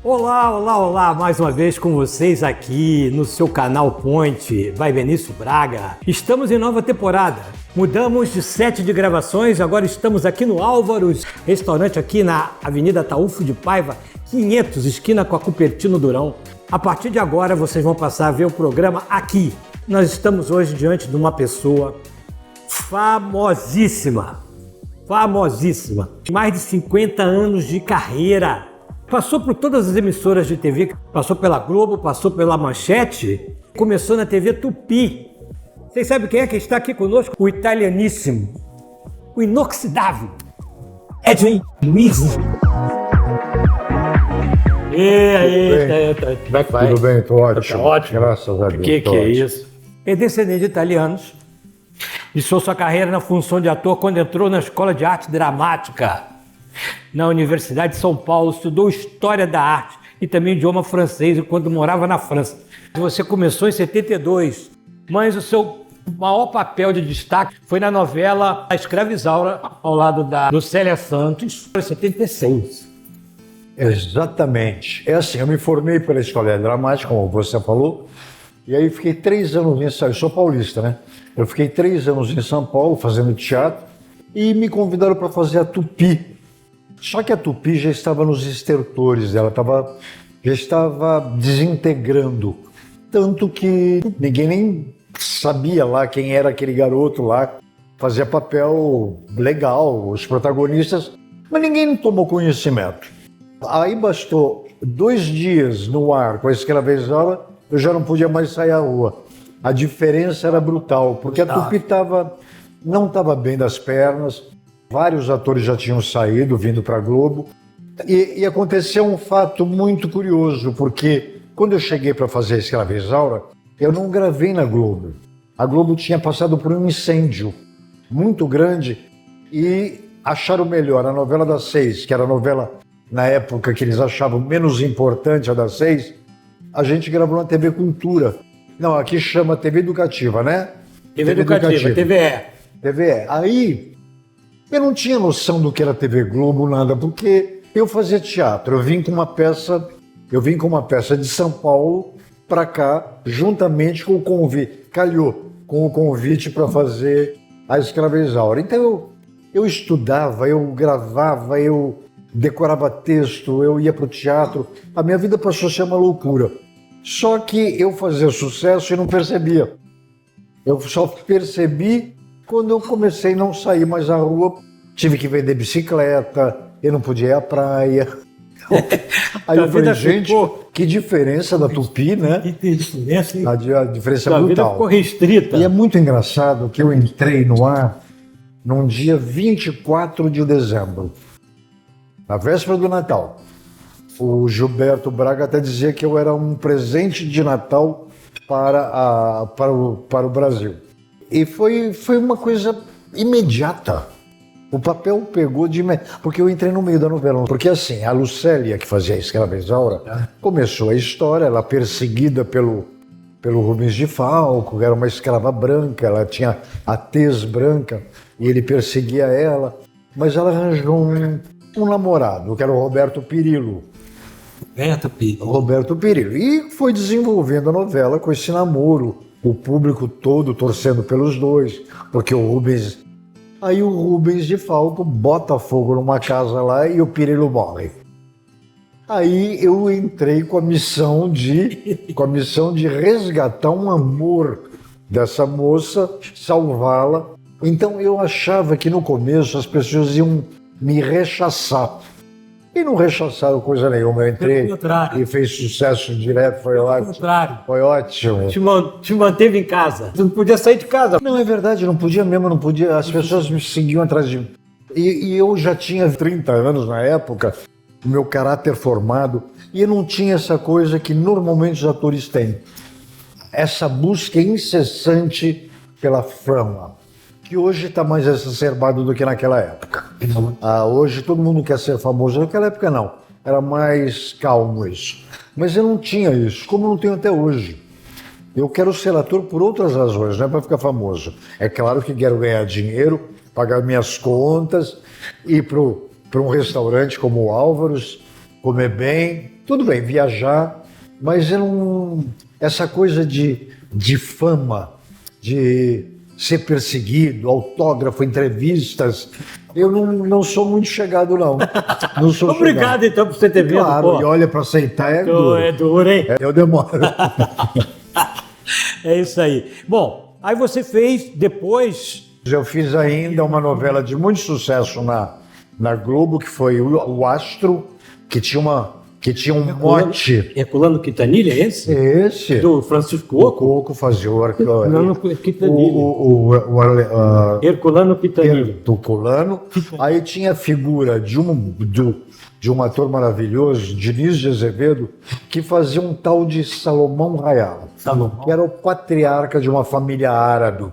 Olá, olá, olá, mais uma vez com vocês aqui no seu canal Ponte, vai Benício Braga. Estamos em nova temporada, mudamos de set de gravações, agora estamos aqui no Álvaros, restaurante aqui na Avenida Ataúfo de Paiva, 500, esquina com a Cupertino Durão. A partir de agora vocês vão passar a ver o programa aqui. Nós estamos hoje diante de uma pessoa famosíssima, mais de 50 anos de carreira. Passou por todas as emissoras de TV, passou pela Globo, passou pela Manchete, começou na TV Tupi. Vocês sabem quem é que está aqui conosco? O italianíssimo, o inoxidável, Edwin Luiz. Como é que vai? Tudo bem, estou ótimo. Tá ótimo. Graças a Deus. Que é isso? É descendente de italianos. Iniciou sua carreira na função de ator quando entrou na Escola de Arte Dramática na Universidade de São Paulo, estudou História da Arte e também idioma francês enquanto morava na França. Você começou em 72, mas o seu maior papel de destaque foi na novela A Escrava Isaura, ao lado da Lucélia Santos, em 76. Exatamente. É assim, eu me formei pela Escola de Dramática, como você falou, e aí fiquei 3 anos em São Paulo. Eu sou paulista, né? Eu fiquei 3 anos em São Paulo fazendo teatro e me convidaram para fazer a Tupi. Só que a Tupi já estava nos estertores, ela já estava desintegrando. Tanto que ninguém nem sabia lá quem era aquele garoto lá. Fazia papel legal, os protagonistas, mas ninguém tomou conhecimento. Aí bastou 2 dias no ar com a Escrava Isaura, eu já não podia mais sair à rua. A diferença era brutal, porque a Tupi não estava bem das pernas. Vários atores já tinham saído, vindo para a Globo. E aconteceu um fato muito curioso, porque quando eu cheguei para fazer a Escrava Isaura, eu não gravei na Globo. A Globo tinha passado por um incêndio muito grande e acharam melhor a novela das 6, que era a novela na época que eles achavam menos importante, a das 6, a gente gravou na TV Cultura. Não, aqui chama TV Educativa, né? TV Educativa, TVE. TVE. Aí eu não tinha noção do que era TV Globo, nada, porque eu fazia teatro. Eu vim com uma peça de São Paulo para cá, juntamente com o convite, calhou com o convite para fazer a Escrava Isaura. Então eu estudava, eu gravava, eu decorava texto, eu ia para o teatro. A minha vida passou a ser uma loucura. Só que eu fazia sucesso e não percebia. Eu só percebi quando eu comecei a não sair mais à rua. Tive que vender bicicleta, eu não podia ir à praia. Aí eu falei, gente, que diferença da Tupi, né? Que diferença, hein? A diferença é Sua brutal. vida ficou restrita. E é muito engraçado que eu entrei no ar num dia 24 de dezembro, na véspera do Natal. O Gilberto Braga até dizia que eu era um presente de Natal para o Brasil. E foi uma coisa imediata. O papel pegou porque eu entrei no meio da novela. Porque assim, a Lucélia, que fazia a Escrava Isaura, começou a história, ela perseguida pelo Rubens de Falco, que era uma escrava branca, ela tinha a tez branca, e ele perseguia ela. Mas ela arranjou um namorado, que era o Roberto Pirillo. Roberto Pirillo. E foi desenvolvendo a novela com esse namoro, o público todo torcendo pelos dois, porque o Rubens... Aí o Rubens de Falco bota fogo numa casa lá e o Pirillo morre. Aí eu entrei com a missão de resgatar um amor dessa moça, salvá-la. Então eu achava que no começo as pessoas iam me rechaçar. E não rechaçaram coisa nenhuma. Eu entrei e fez sucesso direto, foi ótimo. Contrário. Foi ótimo. Te manteve em casa. Você não podia sair de casa. Não, é verdade, não podia mesmo, não podia. As pessoas me seguiam atrás de mim. E eu já tinha 30 anos na época, o meu caráter formado, e eu não tinha essa coisa que normalmente os atores têm. Essa busca incessante pela fama, que hoje está mais exacerbado do que naquela época. Hoje todo mundo quer ser famoso, naquela época não. Era mais calmo isso. Mas eu não tinha isso, como não tenho até hoje. Eu quero ser ator por outras razões, não é para ficar famoso. É claro que quero ganhar dinheiro, pagar minhas contas, ir para um restaurante como o Álvaros, comer bem, tudo bem, viajar, mas eu não, essa coisa de fama, de ser perseguido, autógrafo, entrevistas, eu não sou muito chegado, não. Não sou Obrigado, chegado. então, por você ter vindo. Claro, Pô. e olha, para aceitar é duro. É duro, hein? Eu demoro. É isso aí. Bom, aí você fez depois. Eu fiz ainda uma novela de muito sucesso na Globo, que foi o Astro, que tinha um mote. Herculano Quintanilha, é esse? Esse. Do Francisco O Oco? Coco fazia o Herculano Quintanilha. Herculano Quintanilha. Tuculano. Aí tinha a figura de um ator maravilhoso, Diniz de Azevedo, que fazia um tal de Salomão Rayala, que era o patriarca de uma família árabe.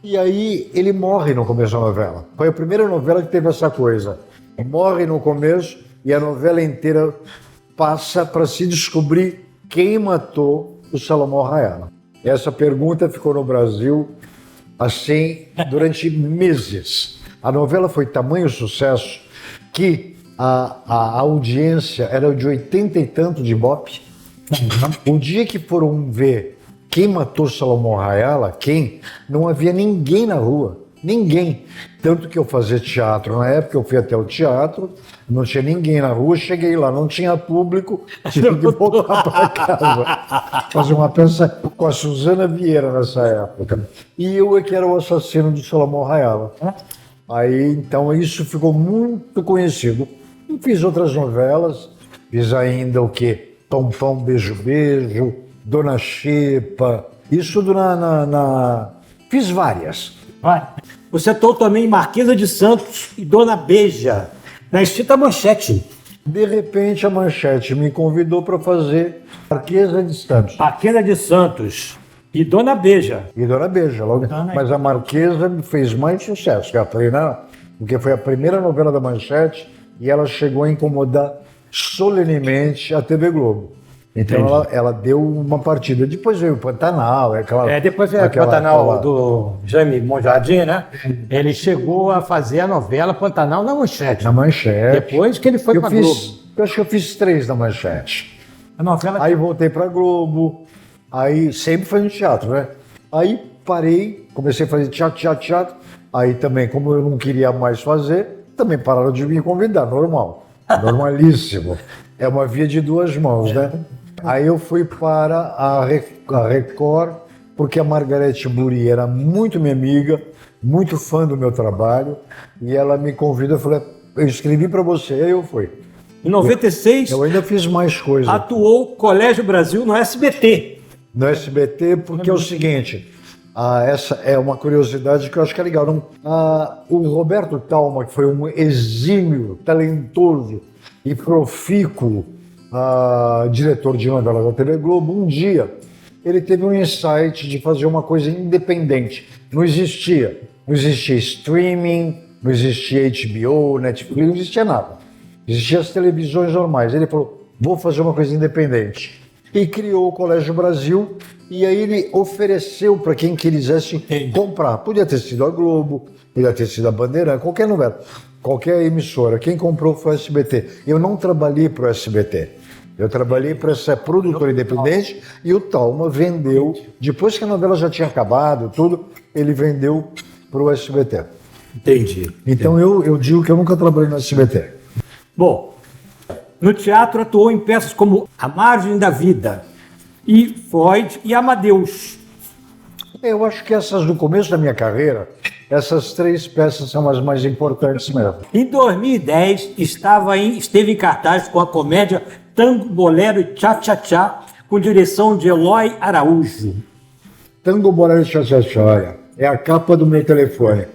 E aí ele morre no começo da novela. Foi a primeira novela que teve essa coisa. Morre no começo e a novela inteira passa para se descobrir quem matou o Salomão Rayala. Essa pergunta ficou no Brasil assim durante meses. A novela foi tamanho sucesso que a audiência era de 80 e tanto de Ibope. O dia que foram ver quem matou Salomão Rayala, não havia ninguém na rua. Ninguém. Tanto que eu fazia teatro. Na época eu fui até o teatro, não tinha ninguém na rua, cheguei lá, não tinha público, tive que voltar para casa. Fazer uma peça com a Suzana Vieira nessa época. E eu é que era o assassino de Salomão Rayala. Aí, então, isso ficou muito conhecido. E fiz outras novelas, fiz ainda o quê? Pão Pão, Beijo Beijo, Dona Xepa, isso tudo Fiz várias. Você atuou também em Marquesa de Santos e Dona Beija, na extinta Manchete. De repente a Manchete me convidou para fazer Marquesa de Santos. Marquesa de Santos e Dona Beija. E Dona Beija, logo. Mas a Marquesa me fez mais sucesso que a Plena, porque foi a primeira novela da Manchete e ela chegou a incomodar solenemente a TV Globo. Então ela deu uma partida. Depois veio o Pantanal, depois veio o Pantanal do Jaime Monjardim, né? Ele chegou a fazer a novela Pantanal na Manchete. Na Manchete. Depois que ele foi para Globo. Eu acho que eu fiz 3 na Manchete. A novela. Aí voltei para Globo. Aí sempre foi no teatro, né? Aí parei, comecei a fazer teatro. Aí também, como eu não queria mais fazer, também pararam de me convidar, normal. Normalíssimo. É uma via de duas mãos, né? Aí eu fui para a Record, porque a Margarete Buri era muito minha amiga, muito fã do meu trabalho, e ela me convidou, eu escrevi para você, aí eu fui. Em 96, eu ainda fiz mais coisas. Atuou Colégio Brasil no SBT. No SBT, porque é o seguinte, essa é uma curiosidade que eu acho que é legal. O Roberto Talma, que foi um exímio, talentoso e profícuo diretor de novela da TV Globo, um dia ele teve um insight de fazer uma coisa independente. Não existia streaming, não existia HBO, Netflix, não existia nada. Existiam as televisões normais. Ele falou, vou fazer uma coisa independente. E criou o Colégio Brasil, e aí ele ofereceu para quem quisesse comprar. Podia ter sido a Globo, podia ter sido a Bandeirante, qualquer novela, qualquer emissora. Quem comprou foi o SBT. Eu não trabalhei para o SBT. Eu trabalhei para essa produtora independente e o Talma vendeu, depois que a novela já tinha acabado, tudo, ele vendeu para o SBT. Entendi. Então eu digo que eu nunca trabalhei no SBT. Bom, no teatro atuou em peças como A Margem da Vida, e Freud e Amadeus. Eu acho que essas do começo da minha carreira, essas 3 peças são as mais importantes mesmo. Em 2010, esteve em cartaz com a comédia Tango, Bolero e Tchá-Tchá-Tchá, com direção de Eloy Araújo. Tango, Bolero e Tchá-Tchá-Tchá é a capa do meu telefone.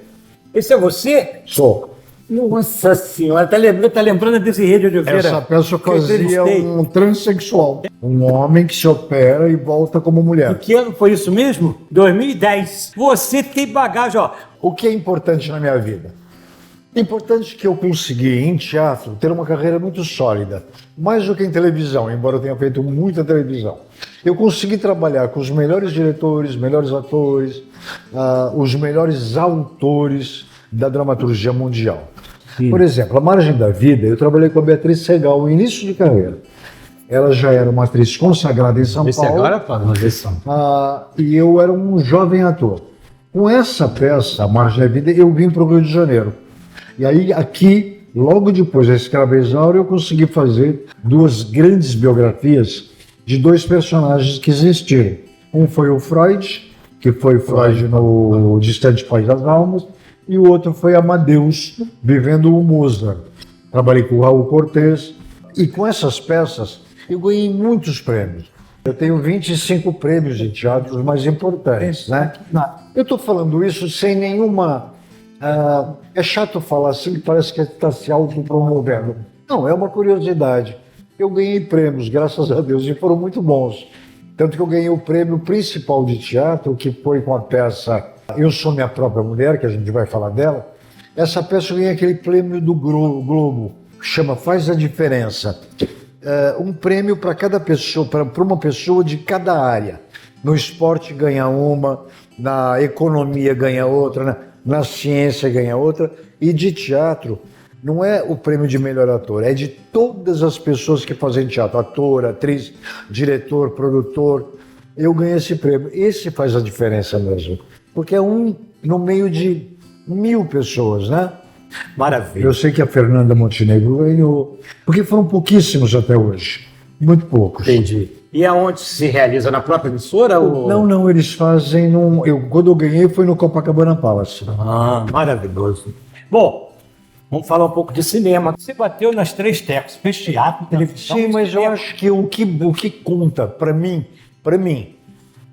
Esse é você? Sou. Nossa Senhora, tá lembrando desse Rede Oliveira? Essa peça fazia um transexual, um homem que se opera e volta como mulher. Que ano foi isso mesmo? 2010. Você tem bagagem, ó. O que é importante na minha vida? É importante que eu consegui, em teatro, ter uma carreira muito sólida. Mais do que em televisão, embora eu tenha feito muita televisão. Eu consegui trabalhar com os melhores diretores, melhores atores, os melhores autores da dramaturgia mundial. Por exemplo, A Margem da Vida, eu trabalhei com a Beatriz Segal no início de carreira. Ela já era uma atriz consagrada em São Paulo. Agora fala uma versão. E eu era um jovem ator. Com essa peça, A Margem da Vida, eu vim para o Rio de Janeiro. E aí, aqui, logo depois da Escrava Isaura, eu consegui fazer 2 grandes biografias de 2 personagens que existiram. Um foi o Freud, que foi Freud no Distante País das Almas, e o outro foi Amadeus, vivendo o Mozart. Trabalhei com o Raul Cortez, e com essas peças eu ganhei muitos prêmios. Eu tenho 25 prêmios de teatro os mais importantes, né? Eu estou falando isso sem nenhuma... é chato falar assim, parece que está se autopromovendo. Não, é uma curiosidade. Eu ganhei prêmios, graças a Deus, e foram muito bons. Tanto que eu ganhei o prêmio principal de teatro, que foi com a peça Eu Sou Minha Própria Mulher, que a gente vai falar dela. Essa peça eu ganhei aquele prêmio do Globo, que chama Faz a Diferença. Um prêmio para cada pessoa, para uma pessoa de cada área. No esporte ganha uma, na economia ganha outra, na ciência ganha outra, e de teatro não é o prêmio de melhor ator, é de todas as pessoas que fazem teatro, ator, atriz, diretor, produtor. Eu ganhei esse prêmio. Esse faz a diferença mesmo, porque é um no meio de 1000 pessoas, né? Maravilha. Eu sei que a Fernanda Montenegro ganhou, porque foram pouquíssimos até hoje, muito poucos. Entendi. E aonde se realiza? Na própria emissora? Ou... Não, eles fazem quando eu ganhei foi no Copacabana Palace. Maravilhoso. Bom, vamos falar um pouco de cinema. Você bateu nas 3 teclas, fez teatro, televisão. Sim, mas eu acho que o que conta para mim,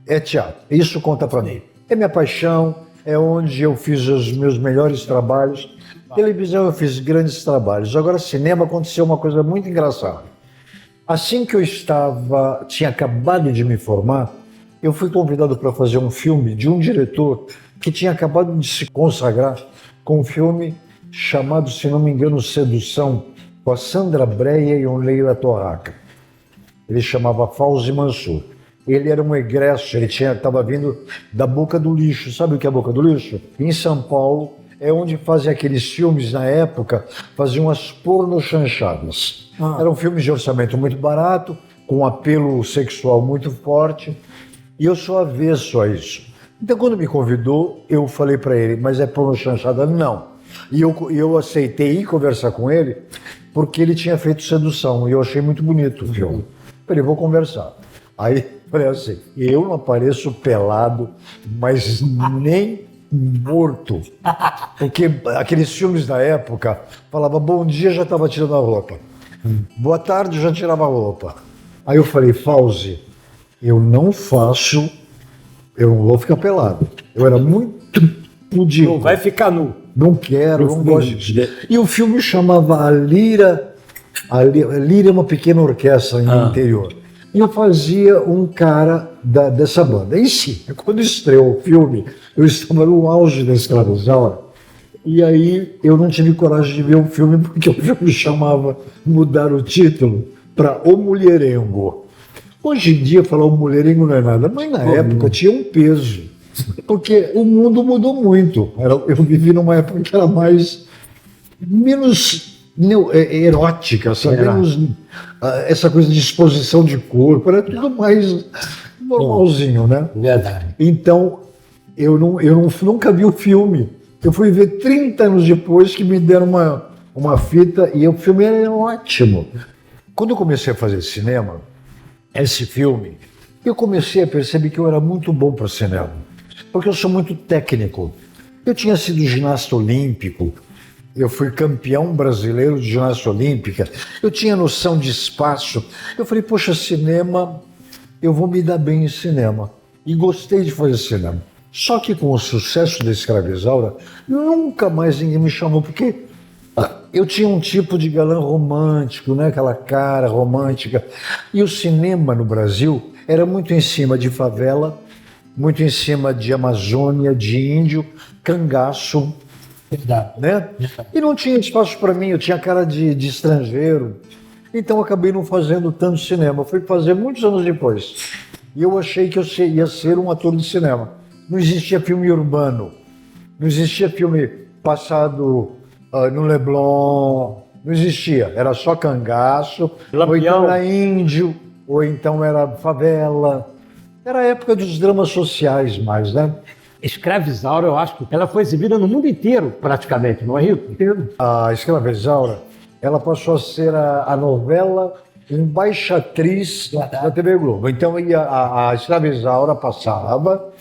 é teatro. Isso conta para mim. É minha paixão, é onde eu fiz os meus melhores trabalhos. Televisão eu fiz grandes trabalhos. Agora, cinema aconteceu uma coisa muito engraçada. Assim que eu tinha acabado de me formar, eu fui convidado para fazer um filme de um diretor que tinha acabado de se consagrar com um filme chamado, se não me engano, Sedução, com a Sandra Breia e o Leila Torraca. Ele chamava Fauzi Mansur. Ele era um egresso, ele estava vindo da Boca do Lixo. Sabe o que é a Boca do Lixo? Em São Paulo, é onde fazem aqueles filmes, na época, faziam as pornochanchadas. Eram filmes de orçamento muito barato, com um apelo sexual muito forte, e eu sou avesso a isso. Então, quando me convidou, eu falei para ele, mas é pornochanchada? Não. E eu aceitei ir conversar com ele, porque ele tinha feito Sedução, e eu achei muito bonito o filme. Falei, vou conversar. Aí, falei assim, eu não apareço pelado, mas nem morto. Porque aqueles filmes da época, falava bom dia, já estava tirando a roupa. Boa tarde, já tirava a roupa. Aí eu falei, Fauzi, eu não vou ficar pelado. Eu era muito pudido. Não vai ficar nu. Não quero, não gosto disso. E o filme chamava A Lira é uma pequena orquestra no interior. E eu fazia um cara dessa banda. E sim, quando estreou o filme, eu estava no auge da Escrava Isaura, e aí eu não tive coragem de ver o filme, porque o filme chamava, mudar o título para O Mulherengo. Hoje em dia falar O Mulherengo não é nada, mas na época tinha um peso, porque o mundo mudou muito. Eu vivi numa época que era menos erótica, sabe? Menos essa coisa de exposição de corpo, era tudo mais normalzinho, né? Verdade. Então, eu nunca vi o filme. Eu fui ver 30 anos depois que me deram uma fita e o filme era ótimo. Quando eu comecei a fazer cinema, esse filme, eu comecei a perceber que eu era muito bom para cinema, porque eu sou muito técnico. Eu tinha sido ginasta olímpico, eu fui campeão brasileiro de ginástica olímpica, eu tinha noção de espaço. Eu falei, poxa, cinema, eu vou me dar bem em cinema. E gostei de fazer cinema. Só que com o sucesso da Escrava Isaura, nunca mais ninguém me chamou, porque eu tinha um tipo de galã romântico, né? Aquela cara romântica. E o cinema no Brasil era muito em cima de favela, muito em cima de Amazônia, de índio, cangaço, né? E não tinha espaço para mim, eu tinha cara de estrangeiro. Então eu acabei não fazendo tanto cinema. Eu fui fazer muitos anos depois. E eu achei que eu ia ser um ator de cinema. Não existia filme urbano, não existia filme passado no Leblon, não existia. Era só cangaço, Lampião. ou então era índio, ou então era favela. Era a época dos dramas sociais mais, né? Escravizaura, eu acho que ela foi exibida no mundo inteiro, praticamente, não é, Hilton? A Escravizaura, ela passou a ser a novela embaixatriz da TV Globo. Então a Escravizaura passava,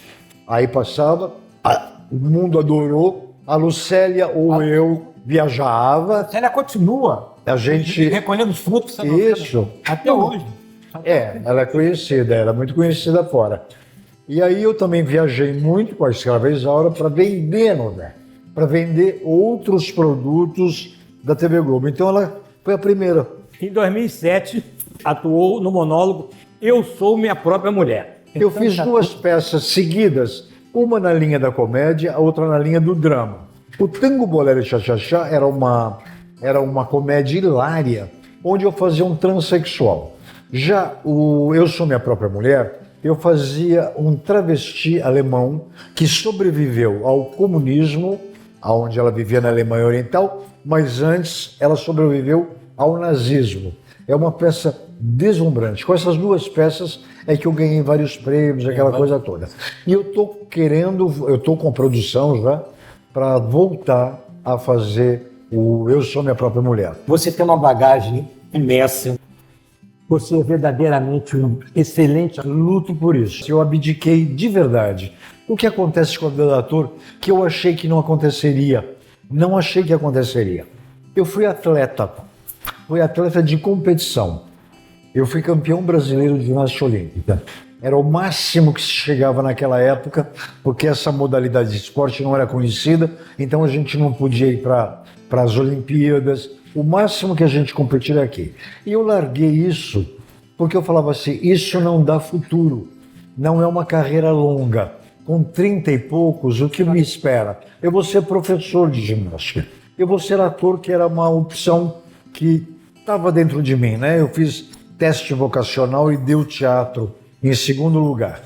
o mundo adorou, a Lucélia ou eu viajava, Ela continua a gente... recolhendo os frutos dessa novela Isso. até hoje. Ela é conhecida, ela é muito conhecida fora. E aí eu também viajei muito com a Escravizaura para vender a novela, para vender outros produtos da TV Globo. Então ela foi a primeira. Em 2007, atuou no monólogo Eu Sou Minha Própria Mulher. Eu fiz duas peças seguidas, uma na linha da comédia, a outra na linha do drama. O Tango Bolero e Chá era uma comédia hilária, onde eu fazia um transexual. Já o Eu Sou Minha Própria Mulher, eu fazia um travesti alemão que sobreviveu ao comunismo, onde ela vivia na Alemanha Oriental, mas antes ela sobreviveu ao nazismo. É uma peça deslumbrante. Com essas duas peças é que eu ganhei vários prêmios, aquela coisa toda. E eu estou com produção já para voltar a fazer o Eu Sou Minha Própria Mulher. Você tem uma bagagem imensa. Você é verdadeiramente um excelente Luto por isso. Eu abdiquei de verdade. O que acontece com a vida do ator que eu achei que não aconteceria? Não achei que aconteceria. Eu fui atleta de competição. Eu fui campeão brasileiro de ginástica olímpica. Era o máximo que se chegava naquela época, porque essa modalidade de esporte não era conhecida, então a gente não podia ir para as Olimpíadas. O máximo que a gente competia era aqui. E eu larguei isso porque eu falava assim, isso não dá futuro, não é uma carreira longa. Com 30 e poucos, o que me espera? Eu vou ser professor de ginástica. Eu vou ser ator, que era uma opção que estava dentro de mim, né? Eu fiz teste vocacional e dei o teatro em segundo lugar.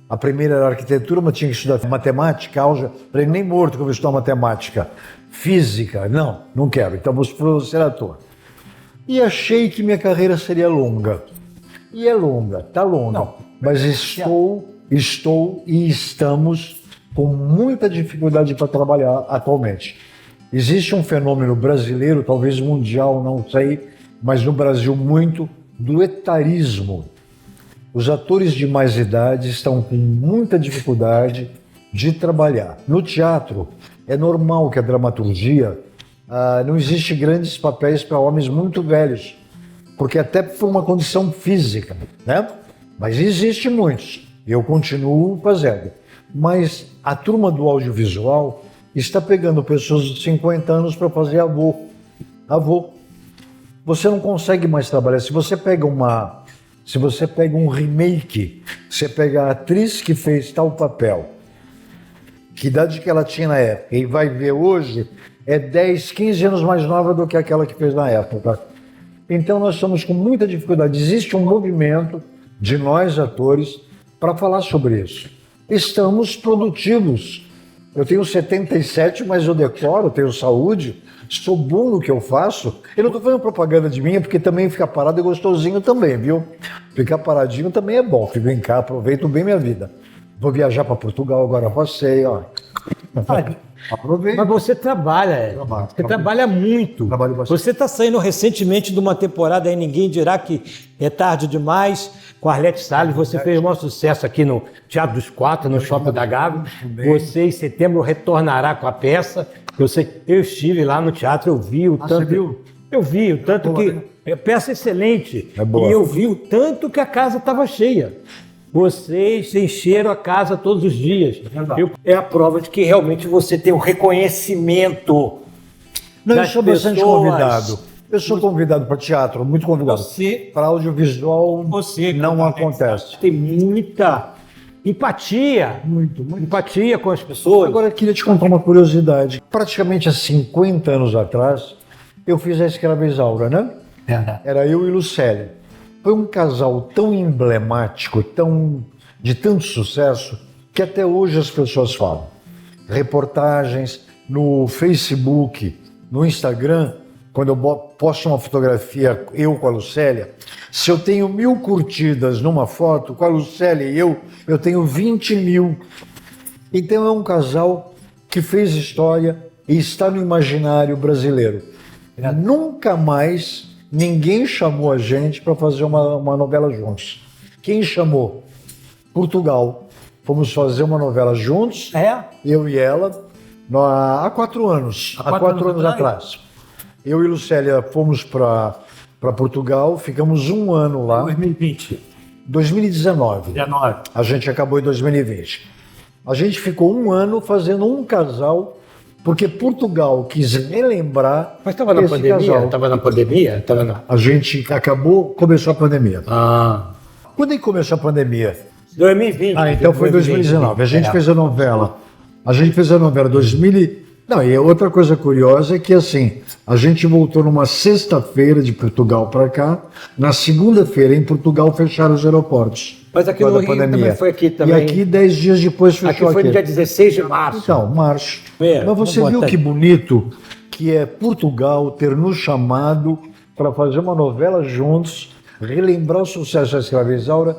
A primeira era arquitetura, mas tinha que estudar matemática, álgebra. Falei, nem morto que eu vou estudar matemática. Física, não quero, então vou ser ator. E achei que minha carreira seria longa. E é longa, tá longa. Mas estou e estamos com muita dificuldade para trabalhar atualmente. Existe um fenômeno brasileiro, talvez mundial, não sei, mas no Brasil muito, do etarismo. Os atores de mais idade estão com muita dificuldade de trabalhar. No teatro, é normal que a dramaturgia não existe grandes papéis para homens muito velhos, porque até por uma condição física, né? Mas existe muitos, eu continuo fazendo. Mas a turma do audiovisual está pegando pessoas de 50 anos para fazer avô. Você não consegue mais trabalhar. Se você pega um remake, você pega a atriz que fez tal papel, que idade que ela tinha na época, e vai ver hoje, é 10, 15 anos mais nova do que aquela que fez na época. Então nós estamos com muita dificuldade. Existe um movimento de nós, atores, para falar sobre isso. Estamos produtivos. Eu tenho 77, mas eu decoro, tenho saúde, sou bom no que eu faço. Eu não estou fazendo propaganda de mim, porque também ficar parado é gostosinho também, viu? Ficar paradinho também é bom. Fico em casa, aproveito bem minha vida. Vou viajar para Portugal agora, passei, ó. Aproveito. Mas você trabalha, você trabalha muito. Trabalho bastante. Você está saindo recentemente de uma temporada aí, Ninguém Dirá Que É Tarde Demais, com a Arlete Salles. Você fez um maior sucesso aqui no Teatro dos Quatro, no Shopping da Gávea. Você, em setembro, retornará com a peça. Eu estive lá no teatro, eu vi o tanto... Você viu? Eu vi o tanto que... É peça excelente. É boa. E eu vi o tanto que a casa estava cheia. Vocês encheram a casa todos os dias. É a prova de que realmente você tem um reconhecimento. Não, eu das sou bastante pessoas. convidado. Eu sou convidado para teatro, muito convidado. Para audiovisual não acontece. Tem muita empatia. Muito. Empatia com as pessoas. Agora eu queria te contar uma curiosidade. Praticamente há 50 anos atrás, eu fiz a Escravizaura, né? Era eu e Lucélia. Foi um casal tão emblemático, de tanto sucesso, que até hoje as pessoas falam. Reportagens no Facebook, no Instagram, quando eu posto uma fotografia, eu com a Lucélia, se eu tenho 1000 curtidas numa foto, com a Lucélia e eu tenho 20 mil. Então é um casal que fez história e está no imaginário brasileiro. Nunca mais ninguém chamou a gente para fazer uma novela juntos. Quem chamou? Portugal. Fomos fazer uma novela juntos, eu e ela, há 4 anos. Há 4 anos atrás. Eu e Lucélia fomos para Portugal, ficamos 1 ano lá. 2019. A gente acabou em 2020. A gente ficou 1 ano fazendo um casal, porque Portugal quis relembrar. Mas estava na pandemia? Casal. Estava na pandemia? A gente começou a pandemia. Ah. Quando é que começou a pandemia? 2020. Então foi 2019. A gente fez a novela. A gente fez a novela 2000. Não, e outra coisa curiosa é que assim, a gente voltou numa sexta-feira de Portugal para cá, na segunda-feira em Portugal fecharam os aeroportos. Mas aqui no Rio também foi aqui também. E aqui 10 dias depois fechou aqui. Foi no dia 16 de março. Então, março. Mas você viu que bonito que é Portugal ter nos chamado para fazer uma novela juntos, relembrar o sucesso da Escravizaura,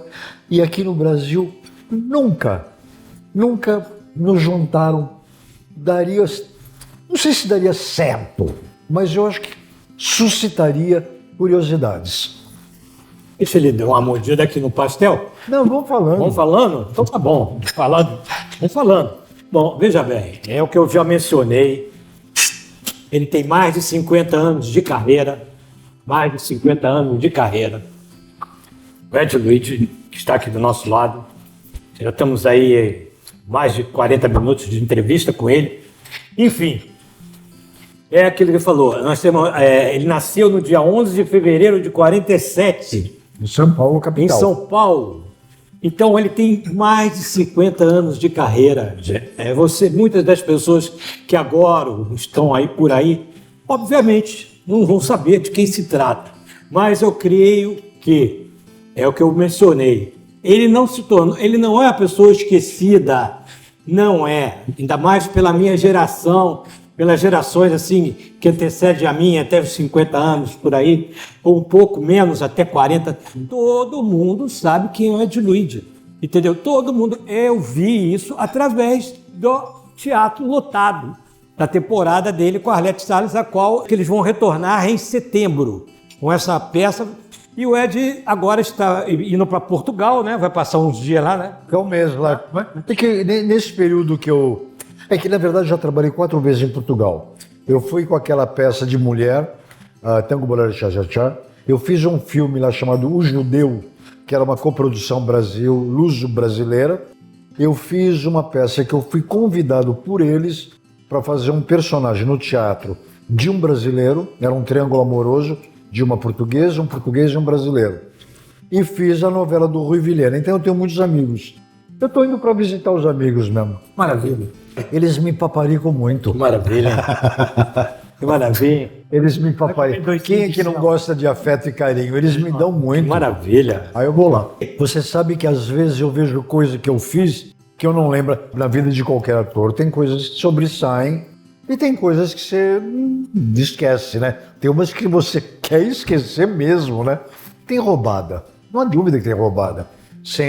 e aqui no Brasil nunca nos juntaram. Não sei se daria certo, mas eu acho que suscitaria curiosidades. E se ele deu uma mordida aqui no pastel? Não, vamos falando. Vamos falando? Então tá bom. Vamos falando. Bom, veja bem, é o que eu já mencionei. Ele tem mais de 50 anos de carreira. Mais de 50 anos de carreira. O Ed Luiz, que está aqui do nosso lado. Já estamos aí mais de 40 minutos de entrevista com ele. Enfim, é aquilo que ele falou. Ele nasceu no dia 11 de fevereiro de 47. Em São Paulo, capital. Em São Paulo. Então ele tem mais de 50 anos de carreira. Muitas das pessoas que agora estão aí por aí, obviamente, não vão saber de quem se trata. Mas eu creio que é o que eu mencionei. Ele não é a pessoa esquecida, não é. Ainda mais pela minha geração, pelas gerações assim que antecedem a minha, até os 50 anos por aí, ou um pouco menos, até 40. Todo mundo sabe quem é o Ed Luiz, entendeu? Todo mundo. Eu vi isso através do Teatro Lotado, da temporada dele com a Arlete Salles, a qual eles vão retornar em setembro com essa peça. E o Ed agora está indo para Portugal, né? Vai passar uns dias lá, né? É um mês lá. É que nesse período que eu... É que, na verdade, já trabalhei 4 vezes em Portugal. Eu fui com aquela peça de mulher, Tango Bolero Cha-Cha-Cha. Eu fiz um filme lá chamado O Judeu, que era uma coprodução luso-brasileira. Eu fiz uma peça que eu fui convidado por eles para fazer um personagem no teatro de um brasileiro. Era um triângulo amoroso de uma portuguesa, um português e um brasileiro. E fiz a novela do Rui Vilhena. Então eu tenho muitos amigos. Eu estou indo para visitar os amigos mesmo. Maravilha. Eles me paparicam muito. Maravilha. Que maravilha. Eles me paparicam. Quem é que não gosta de afeto e carinho? Eles me dão muito. Maravilha. Aí eu vou lá. Você sabe que às vezes eu vejo coisa que eu fiz que eu não lembro na vida de qualquer ator. Tem coisas que sobressaem e tem coisas que você esquece, né? Tem umas que você quer esquecer mesmo, né? Tem roubada. Não há dúvida que tem roubada. Você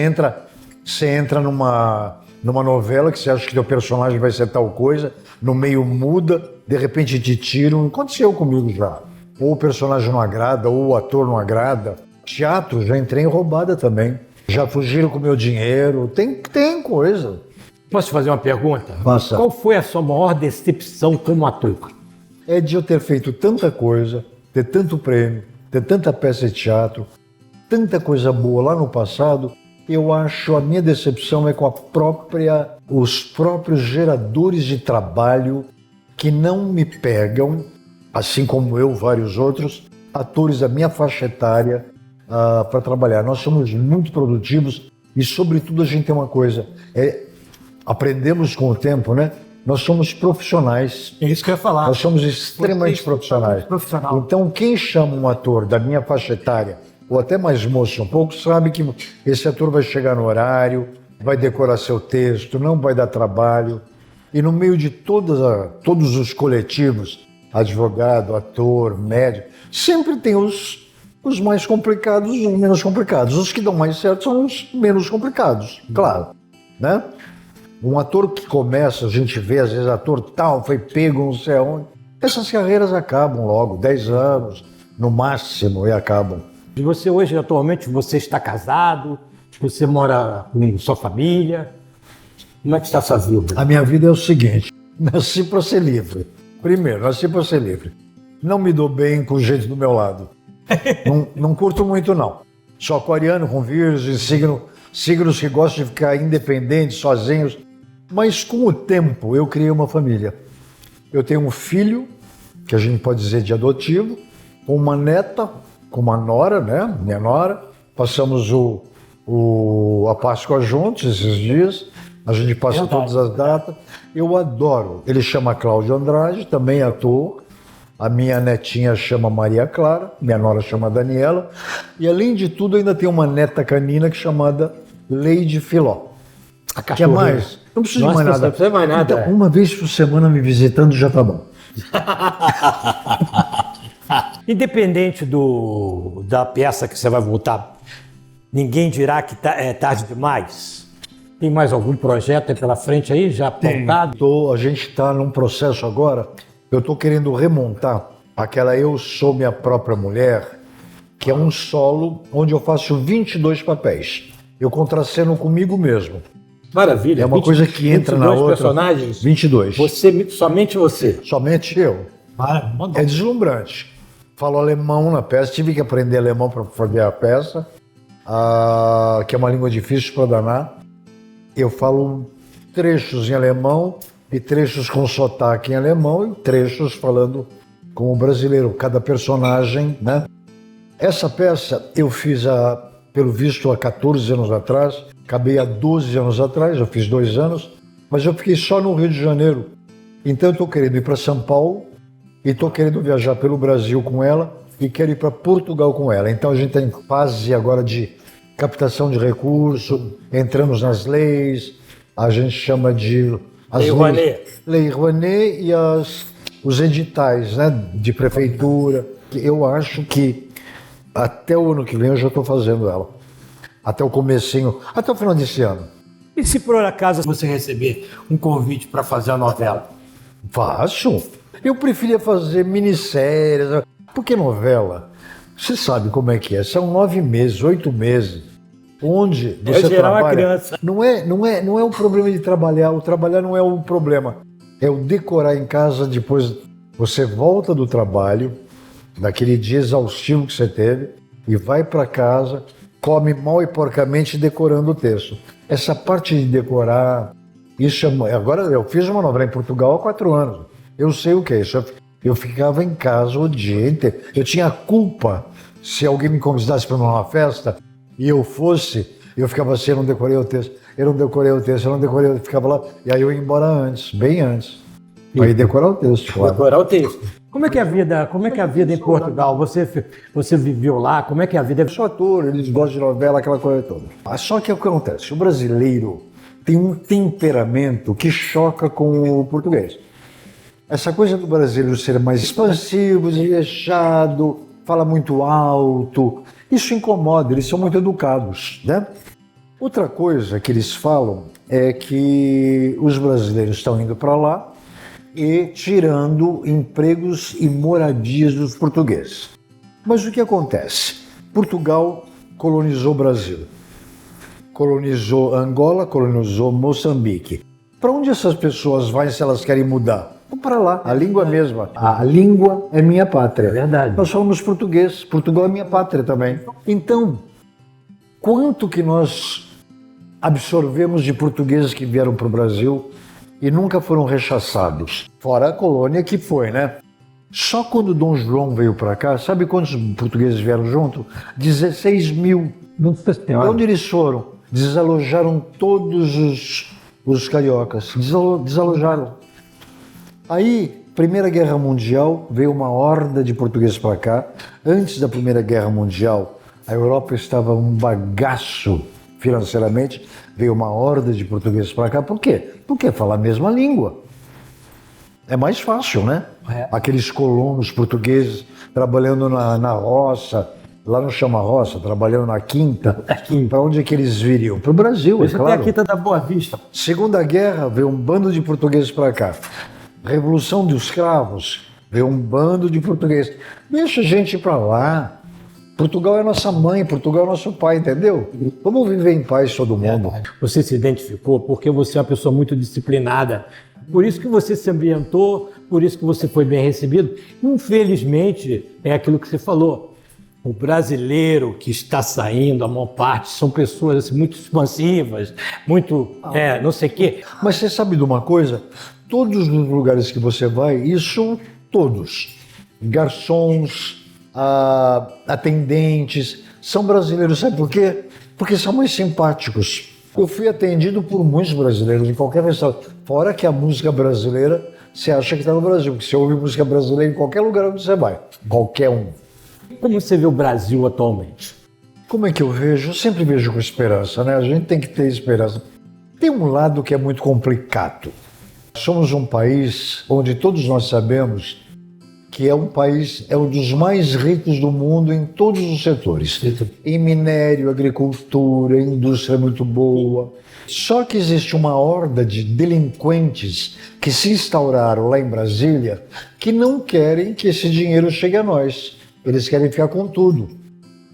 entra numa novela que você acha que teu personagem vai ser tal coisa, no meio muda, de repente te tiram. Aconteceu comigo já. Ou o personagem não agrada, ou o ator não agrada. Teatro, já entrei em roubada também. Já fugiram com o meu dinheiro. Tem coisa. Posso te fazer uma pergunta? Faça. Qual foi a sua maior decepção como ator? É de eu ter feito tanta coisa, ter tanto prêmio, ter tanta peça de teatro, tanta coisa boa lá no passado. Eu acho a minha decepção é com os próprios geradores de trabalho que não me pegam, assim como eu, vários outros, atores da minha faixa etária para trabalhar. Nós somos muito produtivos e, sobretudo, a gente tem uma coisa, aprendemos com o tempo, né? Nós somos profissionais. É isso que eu ia falar. Nós somos extremamente profissionais. Então, quem chama um ator da minha faixa etária, ou até mais moço um pouco, sabe que esse ator vai chegar no horário, vai decorar seu texto, não vai dar trabalho. E no meio de todos os coletivos advogado, ator, médico. Sempre tem os mais complicados e os menos complicados. Os que dão mais certo são os menos complicados, claro, né? Um ator que começa, a gente vê, às vezes, ator tal, foi pego não sei aonde. Essas carreiras acabam logo, 10 anos, no máximo, e acabam. E você hoje, atualmente, você está casado, você mora com sua família. Como é que está a sua vida? A minha vida é o seguinte, nasci para ser livre. Primeiro, nasci para ser livre. Não me dou bem com gente do meu lado. Não curto muito, não. Sou aquariano, com virgem, signos que gostam de ficar independentes, sozinhos. Mas com o tempo eu criei uma família. Eu tenho um filho, que a gente pode dizer de adotivo, uma neta, com uma nora, né? Minha nora. Passamos a Páscoa juntos esses dias. A gente passa todas as datas. Eu adoro. Ele chama Cláudio Andrade, também é ator. A minha netinha chama Maria Clara, minha nora chama Daniela. E além de tudo, ainda tem uma neta canina chamada Lady Filó. Que é mais? Não preciso de mais nada. Não precisa mais nada. Então, uma vez por semana me visitando já tá bom. Independente da peça que você vai voltar, ninguém dirá que é tarde demais. Tem mais algum projeto aí pela frente aí, já apontado? A gente está num processo agora, eu estou querendo remontar aquela Eu Sou Minha Própria Mulher, que é um solo onde eu faço 22 papéis. Eu contraceno comigo mesmo. Maravilha. É uma coisa que entra na outra. 22 personagens? 22. Somente você? Somente eu. É deslumbrante. Falo alemão na peça, tive que aprender alemão para fazer a peça, que é uma língua difícil para danar. Eu falo trechos em alemão e trechos com sotaque em alemão e trechos falando como brasileiro, cada personagem, né? Essa peça eu fiz, pelo visto, há 14 anos atrás, acabei há 12 anos atrás, eu fiz 2 anos, mas eu fiquei só no Rio de Janeiro. Então eu estou querendo ir para São Paulo e estou querendo viajar pelo Brasil com ela e quero ir para Portugal com ela. Então a gente está em fase agora de captação de recurso, entramos nas leis, a gente chama de... Lei Rouanet e os editais, né, de prefeitura. Eu acho que até o ano que vem eu já estou fazendo ela. Até o comecinho, até o final desse ano. E se por acaso você receber um convite para fazer a novela? Faço. Eu preferia fazer minisséries, porque novela, você sabe como é que é, são 9 meses, 8 meses, onde você trabalha. Não é o problema de trabalhar, o trabalhar não é o problema, é o decorar em casa, depois você volta do trabalho, naquele dia exaustivo que você teve, e vai para casa, come mal e porcamente decorando o texto. Essa parte de decorar, isso agora eu fiz uma novela em Portugal há 4 anos. Eu sei o que é isso. Eu ficava em casa o dia inteiro. Eu tinha culpa se alguém me convidasse para uma festa e eu fosse, eu ficava assim, eu não decorei o texto, eu ficava lá, e aí eu ia embora antes, bem antes. Aí decorar o texto, claro. Decorar o texto. Como é que é a vida em Portugal? Você viveu lá? Como é que é a vida? Eu sou ator, eles gostam de novela, aquela coisa toda. Só que o que acontece? O brasileiro tem um temperamento que choca com o português. Essa coisa do brasileiro ser mais expansivo, desleixado, fala muito alto, isso incomoda, eles são muito educados, né? Outra coisa que eles falam é que os brasileiros estão indo para lá e tirando empregos e moradias dos portugueses. Mas o que acontece? Portugal colonizou o Brasil, colonizou Angola, colonizou Moçambique. Para onde essas pessoas vão se elas querem mudar? Vão para lá, a língua é a mesma. A língua é minha pátria. É verdade. Nós somos portugueses, Portugal é minha pátria também. Então, quanto que nós absorvemos de portugueses que vieram para o Brasil e nunca foram rechaçados? Fora a colônia que foi, né? Só quando Dom João veio para cá, sabe quantos portugueses vieram junto? 16 mil. Para onde eles foram? Desalojaram todos os cariocas. Desalojaram. Aí, Primeira Guerra Mundial, veio uma horda de portugueses para cá. Antes da Primeira Guerra Mundial, a Europa estava um bagaço financeiramente. Veio uma horda de portugueses para cá. Por quê? Porque fala a mesma língua. É mais fácil, né? Aqueles colonos portugueses trabalhando na roça, lá não chama roça, trabalhando na quinta. Para onde é que eles viriam? Para o Brasil, Você é claro. tem a Quinta da Boa Vista. Segunda Guerra, veio um bando de portugueses para cá. Revolução dos Cravos, veio um bando de portugueses. Deixa a gente ir para lá. Portugal é nossa mãe, Portugal é nosso pai, entendeu? Vamos viver em paz todo mundo. Você se identificou porque você é uma pessoa muito disciplinada. Por isso que você se ambientou, por isso que você foi bem recebido. Infelizmente, é aquilo que você falou. O brasileiro que está saindo, a maior parte, são pessoas assim, muito expansivas, muito, não sei o quê. Mas você sabe de uma coisa? Todos os lugares que você vai, isso todos, garçons, atendentes, são brasileiros. Sabe por quê? Porque são mais simpáticos. Eu fui atendido por muitos brasileiros em qualquer restaurante. Fora que a música brasileira, você acha que está no Brasil, porque você ouve música brasileira em qualquer lugar onde você vai. Qualquer um. Como você vê o Brasil atualmente? Como é que eu vejo? Eu sempre vejo com esperança, né? A gente tem que ter esperança. Tem um lado que é muito complicado. Somos um país onde todos nós sabemos que é um dos mais ricos do mundo em todos os setores. Em minério, agricultura, indústria muito boa. Só que existe uma horda de delinquentes que se instauraram lá em Brasília que não querem que esse dinheiro chegue a nós. Eles querem ficar com tudo.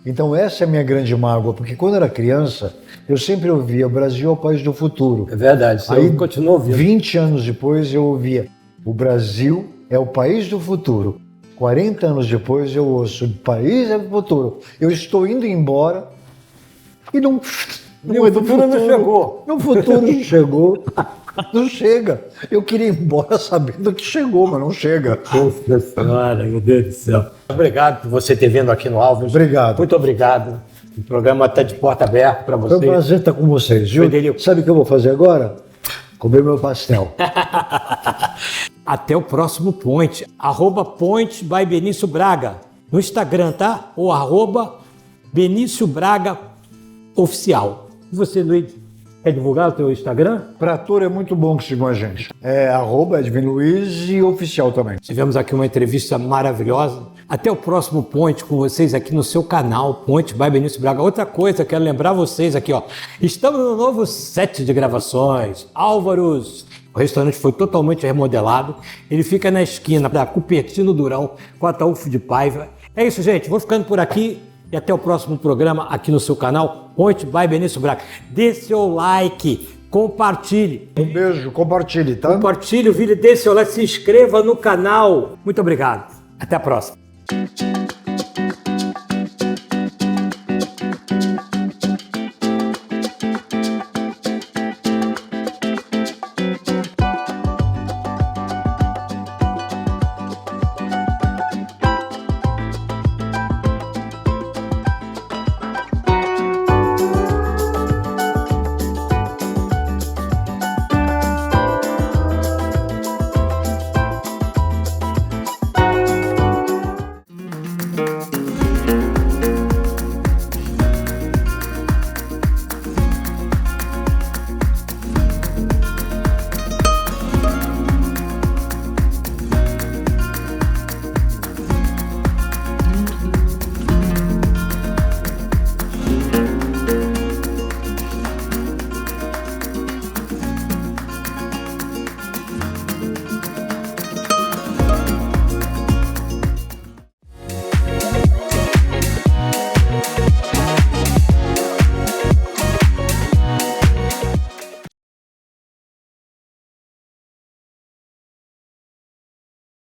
Então essa é a minha grande mágoa, porque quando eu era criança, eu sempre ouvia: o Brasil é o país do futuro. É verdade, você Aí, continua ouvindo. 20 anos depois eu ouvia: o Brasil é o país do futuro. 40 anos depois eu ouço: o país é o futuro. Eu estou indo embora e não é do futuro. Não chegou. No futuro não chegou. Não chega. Eu queria ir embora sabendo que chegou, mas não chega. Nossa Senhora, meu Deus do céu. Obrigado por você ter vindo aqui no Alves. Obrigado. Muito obrigado. O programa está de porta aberta para você. Foi um prazer estar com vocês, viu? Frederico. Sabe o que eu vou fazer agora? Comer meu pastel. Até o próximo Point. @Point by Benício Braga. No Instagram, tá? Ou @Benício Braga Oficial. E você, Luiz, quer divulgar o teu Instagram? Para ator é muito bom que sigam a gente. É @Edvin Luiz e oficial também. Tivemos aqui uma entrevista maravilhosa. Até o próximo Point com vocês aqui no seu canal, Point by Benício Braga. Outra coisa, quero lembrar vocês aqui, ó. Estamos no novo set de gravações, Álvaros. O restaurante foi totalmente remodelado. Ele fica na esquina da Cupertino Durão com a Ataúfo de Paiva. É isso, gente. Vou ficando por aqui e até o próximo programa aqui no seu canal, Point by Benício Braga. Dê seu like, compartilhe. Um beijo, compartilhe, tá? Compartilhe o vídeo, dê seu like, se inscreva no canal. Muito obrigado. Até a próxima.